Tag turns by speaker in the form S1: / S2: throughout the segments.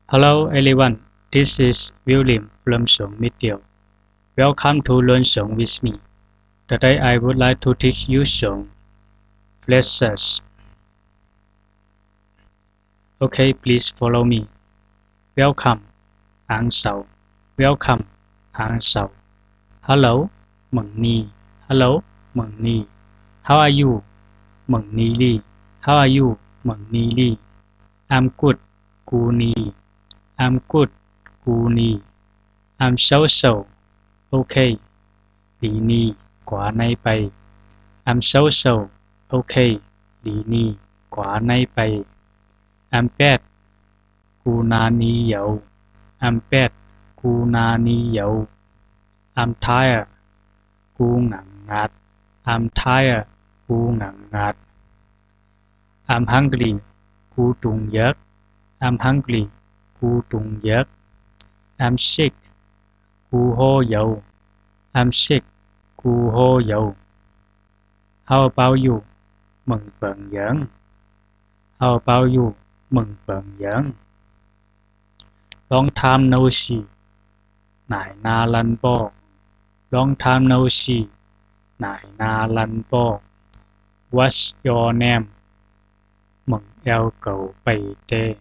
S1: Hello everyone, this is William from Song Media. Welcome to learn song with me. Today I would like to teach you song phrases. Okay, please follow me. Welcome, Hạng Sầu. Welcome, Hạng Sầu. Hello, Mừng Nhi. Hello, Mừng Nhi. How are you? Mừng Nhi Ly. How are you? Mừng Nhi Ly. I'm good, Cu Nhi. I'm good, Cu Nhi. I'm so. Okay, Lý Nhi, quả nay bay. I'm so. Okay, Lý Nhi, quả nay bay. I'm bad, Cu Na Ni Dậu. I'm bad, Cu Na Ni Dậu. I'm tired, Cu ngặt ngạt. I'm tired, Cu ngặt ngạt. I'm hungry, Cu trùng giấc. I'm hungry, Cu trùng giấc. I'm sick, Cu hô dậu. I'm sick, Cu hô dậu. How about you? Mừng vần giỡn. How about you? Mừng vần giỡn. Long time no see. Nải na lăn bo. Long time no see. Nải na lăn bo. What's your name? Mừng eo cầu bày tê.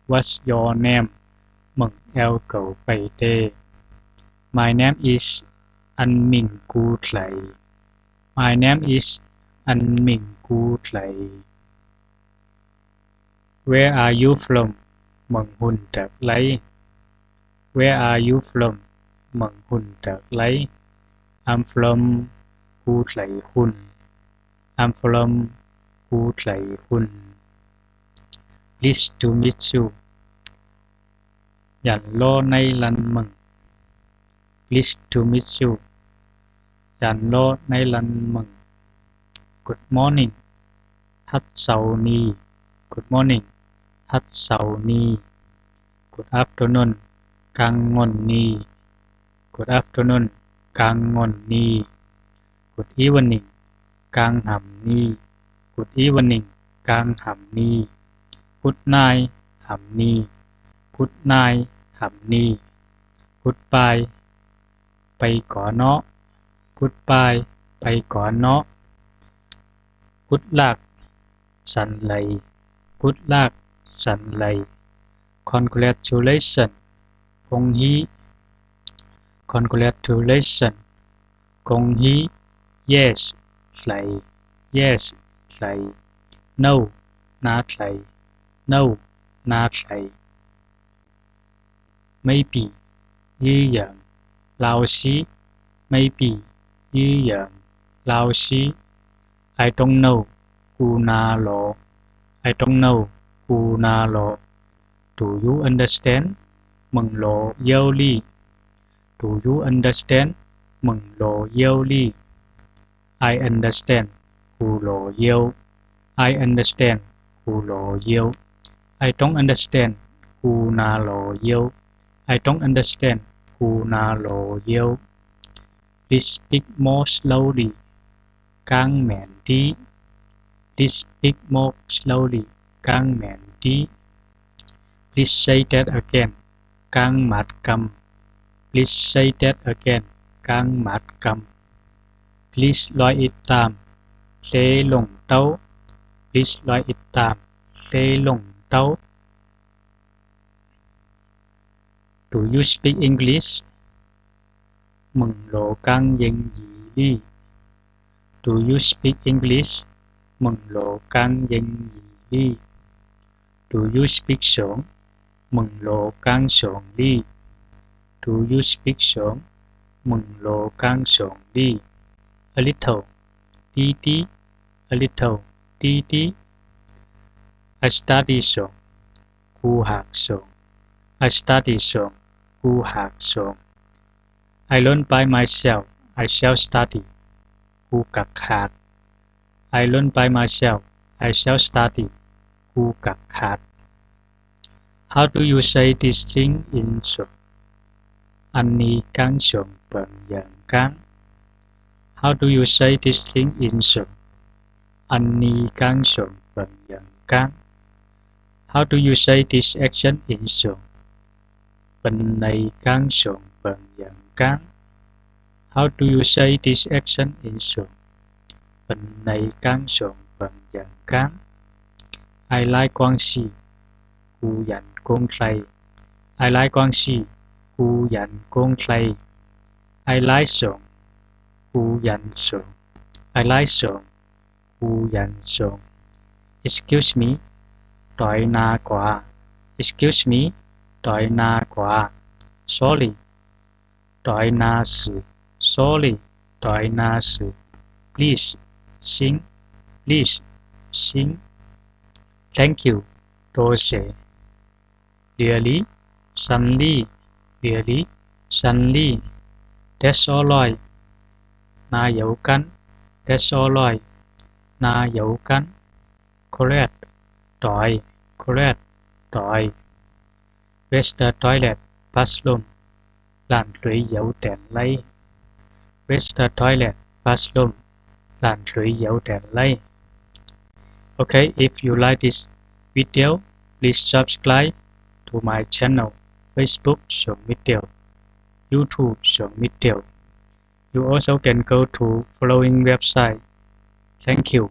S1: What's your name? Mừng eo cầu bày tê. My name is An Minh Cu Thầy. My name is An Minh Cu Thầy. Where are you from? Mừng Hun Trật Lấy. Where are you from? Mừng Hun Trật Lấy. I'm from Cu Thầy Hun. I'm from Cu Thầy Hun. Pleased to meet you. Dành lô nay lành mừng. Pleased to meet you. Dành lô nay lành mừng. Good morning. Hát sầu ni. Good morning. Hát sầu ni. Good afternoon. Cang ngon ni. Good afternoon. Cang ngon ni. Good evening. Cang hầm ni. Good evening. Cang hầm ni. Good night. Hầm ni. Good night. Hầm ni. Goodbye. Bay cỏ nó. Goodbye. Bay cỏ nó. Good luck. Sẵn lầy. Good luck. Sẵn lầy. Congratulations. Công hí. Congratulations. Công hí. Yes. Lầy. Yes. Lầy. No. Not lầy. No. Not lầy. Maybe. Dư dẫn. Lao xí. Maybe. Dư dẫn. Lao xí. I don't know. Cu na lộ. I don't know. Cu na lộ. Do you understand? Mừng lộ dâu ly. Do you understand? Mừng lộ dâu ly. I understand. Cu lộ dâu. I understand. Cu lộ dâu. I don't understand. Cu na lộ dâu. I don't understand. Cu na lộ dâu. Please speak more slowly. Cang mẹn tí. Please speak more slowly. Cang mẹn tí. Please say that again. Cang mạt cầm. Please say that again. Cang mạt cầm. Please nói ít tạm. Lê lồng tấu. Please nói ít tạm. Lê lồng tấu. Do you speak English? Mừng lộ cang dân dị ly. Do you speak English? Mừng lộ cang dân dị ly. Do you speak Song? Mừng lộ cang Song ly. Do you speak Song? Mừng lộ cang Song ly. A little. Tí tí. A little. Tí tí. I study Song. Cu hạc Song. I study Song. Cu hạc Song. I learn by myself. I shall study. Cu cặc hạc. I learn by myself. I shall study. Cu cặc hạc. How do you say this thing in Song? Anh ni cang Song bận giận cang. How do you say this thing in Song? Anh ni cang Song bận giận cang. How do you say this action in sườn? Bên này cán sườn bần dần cán. How do you say this action in sườn? Bên này cán sườn bần dần cán. I like Quang Si. Cu dặn côn clay. I like Quang Si. Cu dặn côn clay. I like sườn. Cu dặn sườn. I like sườn. Cu dặn sườn. Excuse me. Đòi na quả. Excuse me. Đòi na quả. Sorry. Đòi na sự. Sorry. Đòi na sự. Please. Xin. Please. Xin. Thank you. Đô sẽ. Really. Suddenly. Really. Suddenly. That's all right. Na dấu cánh. That's all right. Na dấu cánh. Correct. Đòi. Correct. Đòi. Where's the toilet? Bathroom. Làm rưỡi dấu đèn lấy. Where's the toilet? Bathroom. Làm rưỡi dấu đèn lấy. Okay, if you like this video, please subscribe to my channel, Facebook Xuân Mitchell, YouTube Xuân Mitchell. You also can go to following website. Thank you.